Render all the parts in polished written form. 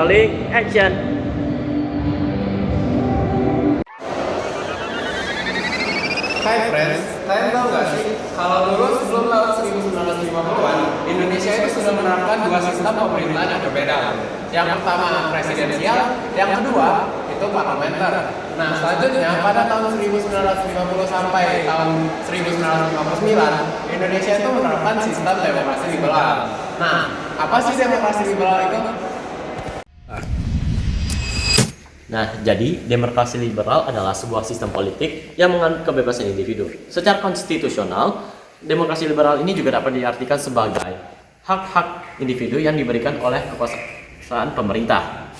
rolling action. Hai friends, kalian tahu nggak sih kalau dulu sebelum tahun 1950-an, Indonesia itu sudah menerapkan dua sistem pemerintahan yang berbeda. Yang pertama presidensial, yang kedua itu parlementer. Nah selanjutnya pada tahun 1950 sampai tahun 1959, Indonesia itu menerapkan sistem demokrasi liberal. Nah, apa sih demokrasi liberal itu? Nah, jadi demokrasi liberal adalah sebuah sistem politik yang menganut kebebasan individu. Secara konstitusional, demokrasi liberal ini juga dapat diartikan sebagai hak-hak individu yang diberikan oleh kekuasaan pemerintah.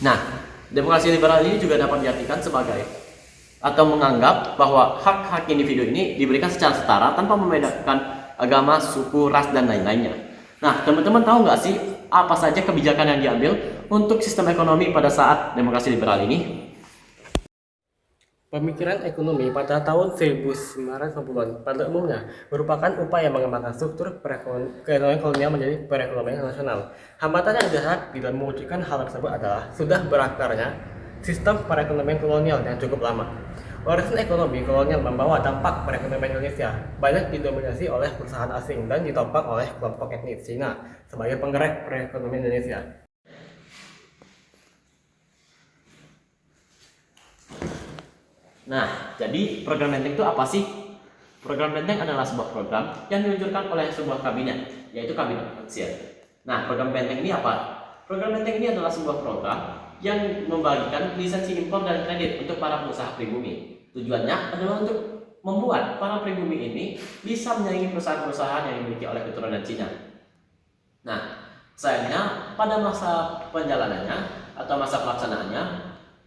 Nah, demokrasi liberal ini juga dapat diartikan sebagai atau menganggap bahwa hak-hak individu ini diberikan secara setara tanpa membedakan agama, suku, ras, dan lain-lainnya. Nah, teman-teman tahu nggak sih apa saja kebijakan yang diambil untuk sistem ekonomi pada saat demokrasi liberal ini? Pemikiran ekonomi pada tahun 1990-an pada umumnya merupakan upaya mengembangkan struktur perekonomian kolonial menjadi perekonomian nasional. Hambatan yang dihadapi dalam mewujudkan hal tersebut adalah sudah berakarnya sistem perekonomian kolonial yang cukup lama. Warisan ekonomi kolonial membawa dampak perekonomian Indonesia banyak didominasi oleh perusahaan asing dan ditopang oleh kelompok etnis Cina sebagai penggerak perekonomian Indonesia. Nah, jadi program Benteng itu apa sih? Program Benteng adalah sebuah program yang diluncurkan oleh sebuah kabinet, yaitu Kabinet Kerja. Nah, program Benteng ini apa? Program Benteng ini adalah sebuah program yang membagikan lisensi impor dan kredit untuk para pengusaha pribumi. Tujuannya adalah untuk membuat para pribumi ini bisa menyaingi perusahaan-perusahaan yang dimiliki oleh keturunan Cina. Nah, sayangnya pada masa penjalanannya atau masa pelaksanaannya,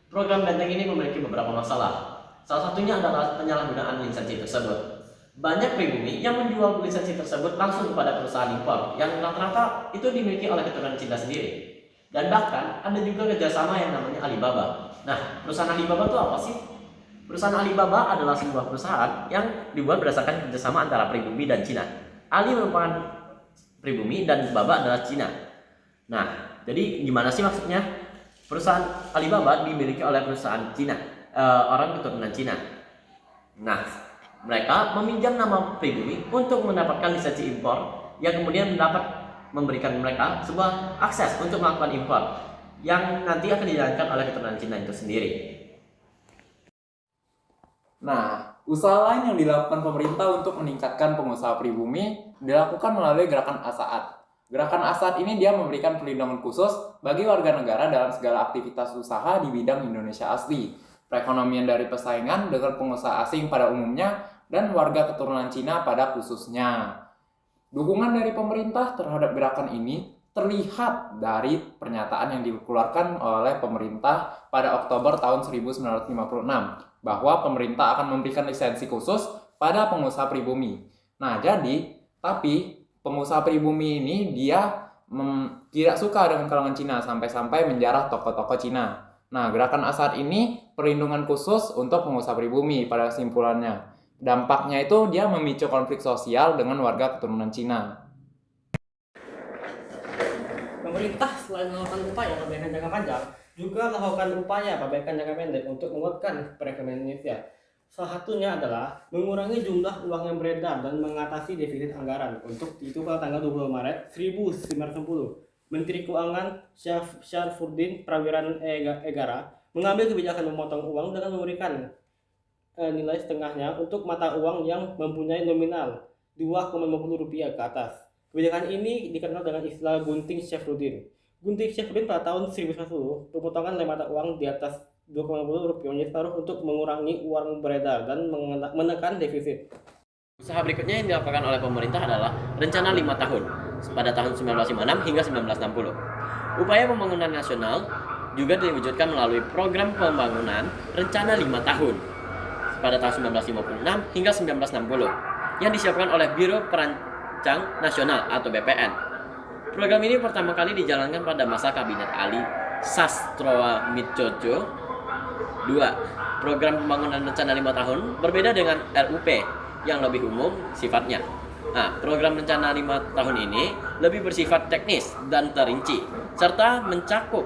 program Benteng ini memiliki beberapa masalah. Salah satunya adalah penyalahgunaan lisensi tersebut. Banyak pribumi yang menjual lisensi tersebut langsung kepada perusahaan impor yang rata-rata itu dimiliki oleh keturunan Cina sendiri. Dan bahkan ada juga kerjasama yang namanya Alibaba. Nah, perusahaan Alibaba itu apa sih? Perusahaan Alibaba adalah sebuah perusahaan yang dibuat berdasarkan kerjasama antara pribumi dan Cina. Ali merupakan pribumi dan Baba adalah Cina. Nah, jadi gimana sih maksudnya? Perusahaan Alibaba dimiliki oleh perusahaan Cina, orang keturunan Cina. Nah, mereka meminjam nama pribumi untuk mendapatkan lisensi impor yang kemudian dapat memberikan mereka sebuah akses untuk melakukan impor yang nanti akan dijalankan oleh keturunan Cina itu sendiri. Nah, usaha lain yang dilakukan pemerintah untuk meningkatkan pengusaha pribumi dilakukan melalui gerakan ASAAT. Gerakan ASAAT ini dia memberikan perlindungan khusus bagi warga negara dalam segala aktivitas usaha di bidang Indonesia asli, perekonomian dari persaingan dengan pengusaha asing pada umumnya dan warga keturunan Cina pada khususnya. Dukungan dari pemerintah terhadap gerakan ini terlihat dari pernyataan yang dikeluarkan oleh pemerintah pada Oktober tahun 1956 bahwa pemerintah akan memberikan lisensi khusus pada pengusaha pribumi. Nah, tapi pengusaha pribumi ini dia tidak suka dengan kalangan Cina sampai-sampai menjarah tokoh-tokoh Cina. Nah, gerakan ASAAT ini perlindungan khusus untuk pengusaha pribumi pada kesimpulannya. Dampaknya itu dia memicu konflik sosial dengan warga keturunan Cina. Pemerintah selain melakukan upaya perbaikan jangka panjang, juga melakukan upaya perbaikan jangka pendek untuk menguatkan perekonomian Indonesia. Salah satunya adalah mengurangi jumlah uang yang beredar dan mengatasi defisit anggaran. Untuk itu pada tanggal 20 Maret 1910, Menteri Keuangan Syarfuddin Prawiran Egara mengambil kebijakan memotong uang dengan memberikan nilai setengahnya untuk mata uang yang mempunyai nominal Rp2,50 ke atas. Kebijakan ini dikenal dengan istilah gunting Syarfuddin. Gunting Syarfuddin pada tahun 1910, pemotongan nilai mata uang di atas Rp2,50 menjadi taruh untuk mengurangi uang beredar dan menekan defisit. Usaha berikutnya yang dilakukan oleh pemerintah adalah rencana 5 tahun pada tahun 1956 hingga 1960. Upaya pembangunan nasional juga diwujudkan melalui program pembangunan rencana 5 tahun pada tahun 1956 hingga 1960 yang disiapkan oleh Biro Perancang Nasional atau BPN. Program ini pertama kali dijalankan pada masa Kabinet Ali Sastroamidjojo II. Program pembangunan rencana 5 tahun berbeda dengan RUP yang lebih umum sifatnya. Nah, program rencana 5 tahun ini lebih bersifat teknis dan terinci, serta mencakup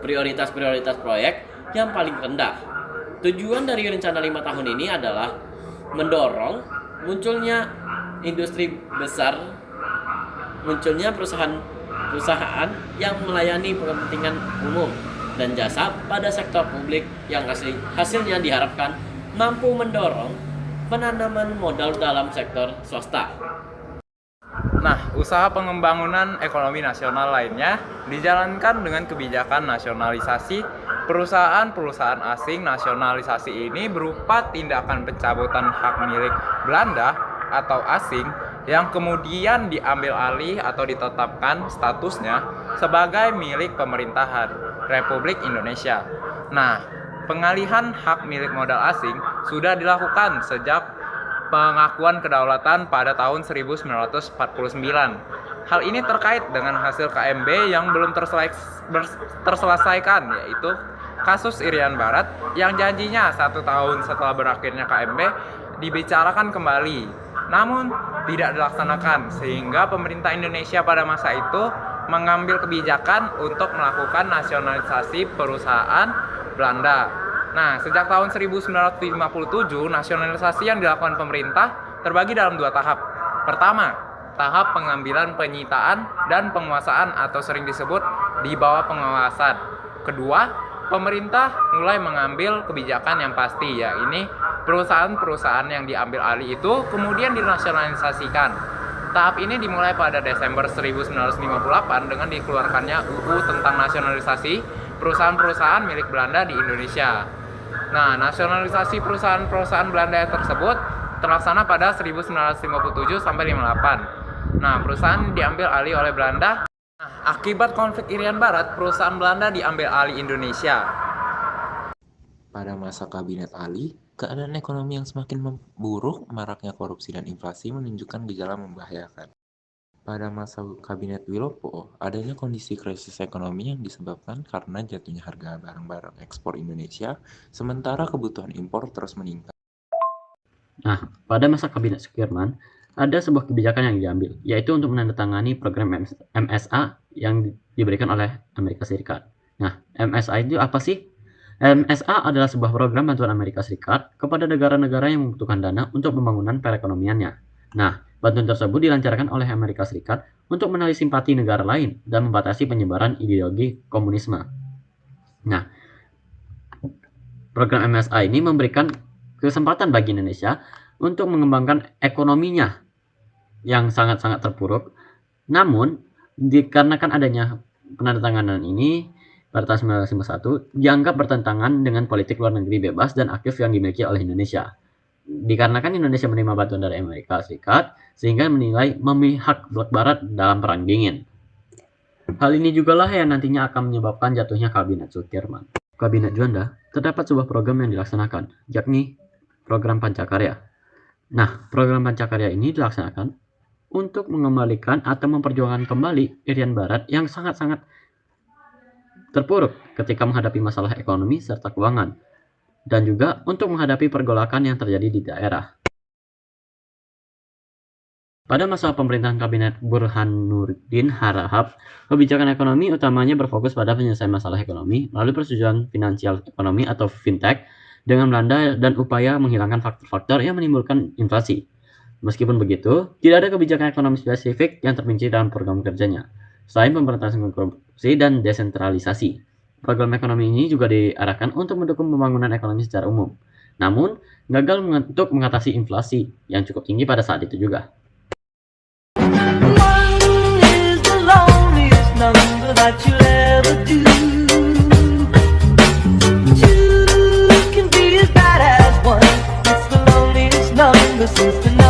prioritas-prioritas proyek yang paling rendah. Tujuan dari rencana 5 tahun ini adalah mendorong munculnya industri besar, munculnya perusahaan yang melayani kepentingan umum dan jasa pada sektor publik yang hasilnya diharapkan mampu mendorong penanaman modal dalam sektor swasta. Nah, usaha pengembangan ekonomi nasional lainnya dijalankan dengan kebijakan nasionalisasi perusahaan-perusahaan asing. Nasionalisasi ini berupa tindakan pencabutan hak milik Belanda atau asing yang kemudian diambil alih atau ditetapkan statusnya sebagai milik pemerintahan Republik Indonesia. Nah, pengalihan hak milik modal asing sudah dilakukan sejak pengakuan kedaulatan pada tahun 1949. Hal ini terkait dengan hasil KMB yang belum terselesaikan, yaitu kasus Irian Barat yang janjinya 1 tahun setelah berakhirnya KMB dibicarakan kembali, namun tidak dilaksanakan, sehingga pemerintah Indonesia pada masa itu mengambil kebijakan untuk melakukan nasionalisasi perusahaan Belanda. Nah, sejak tahun 1957, nasionalisasi yang dilakukan pemerintah terbagi dalam 2 tahap. Pertama, tahap pengambilan penyitaan dan penguasaan atau sering disebut di bawah pengawasan. Kedua, pemerintah mulai mengambil kebijakan yang pasti, yaitu perusahaan-perusahaan yang diambil alih itu kemudian dinasionalisasikan. Tahap ini dimulai pada Desember 1958 dengan dikeluarkannya UU tentang nasionalisasi perusahaan-perusahaan milik Belanda di Indonesia. Nah, nasionalisasi perusahaan-perusahaan Belanda tersebut terlaksana pada 1957 sampai 58. Nah, perusahaan diambil alih oleh Belanda. Nah, akibat konflik Irian Barat, perusahaan Belanda diambil alih Indonesia. Pada masa Kabinet Ali, keadaan ekonomi yang semakin memburuk, maraknya korupsi dan inflasi menunjukkan gejala membahayakan. Pada masa Kabinet Wilopo, adanya kondisi krisis ekonomi yang disebabkan karena jatuhnya harga barang-barang ekspor Indonesia, sementara kebutuhan impor terus meningkat. Nah, pada masa Kabinet Sudirman, ada sebuah kebijakan yang diambil, yaitu untuk menandatangani program MSA yang diberikan oleh Amerika Serikat. Nah, MSA itu apa sih? MSA adalah sebuah program bantuan Amerika Serikat kepada negara-negara yang membutuhkan dana untuk pembangunan perekonomiannya. Nah, bantuan tersebut dilancarkan oleh Amerika Serikat untuk menarik simpati negara lain dan membatasi penyebaran ideologi komunisme. Nah, program MSA ini memberikan kesempatan bagi Indonesia untuk mengembangkan ekonominya yang sangat-sangat terpuruk. Namun, dikarenakan adanya penandatanganan ini pada tahun 1951 dianggap bertentangan dengan politik luar negeri bebas dan aktif yang dimiliki oleh Indonesia. Dikarenakan Indonesia menerima bantuan dari Amerika Serikat, sehingga menilai memihak blok barat dalam perang dingin. Hal ini jugalah yang nantinya akan menyebabkan jatuhnya Kabinet Sudirman. Kabinet Juanda terdapat sebuah program yang dilaksanakan, yakni program Pancakarya. Nah, program Pancakarya ini dilaksanakan untuk mengembalikan atau memperjuangkan kembali Irian Barat yang sangat-sangat terpuruk ketika menghadapi masalah ekonomi serta keuangan, dan juga untuk menghadapi pergolakan yang terjadi di daerah. Pada masa pemerintahan Kabinet Burhanuddin Harahap, kebijakan ekonomi utamanya berfokus pada penyelesaian masalah ekonomi melalui persetujuan finansial ekonomi atau fintech dengan Belanda dan upaya menghilangkan faktor-faktor yang menimbulkan inflasi. Meskipun begitu, tidak ada kebijakan ekonomi spesifik yang terperinci dalam program kerjanya, selain pemberantasan korupsi dan desentralisasi. Program ekonomi ini juga diarahkan untuk mendukung pembangunan ekonomi secara umum. Namun, gagal untuk mengatasi inflasi yang cukup tinggi pada saat itu juga. Since the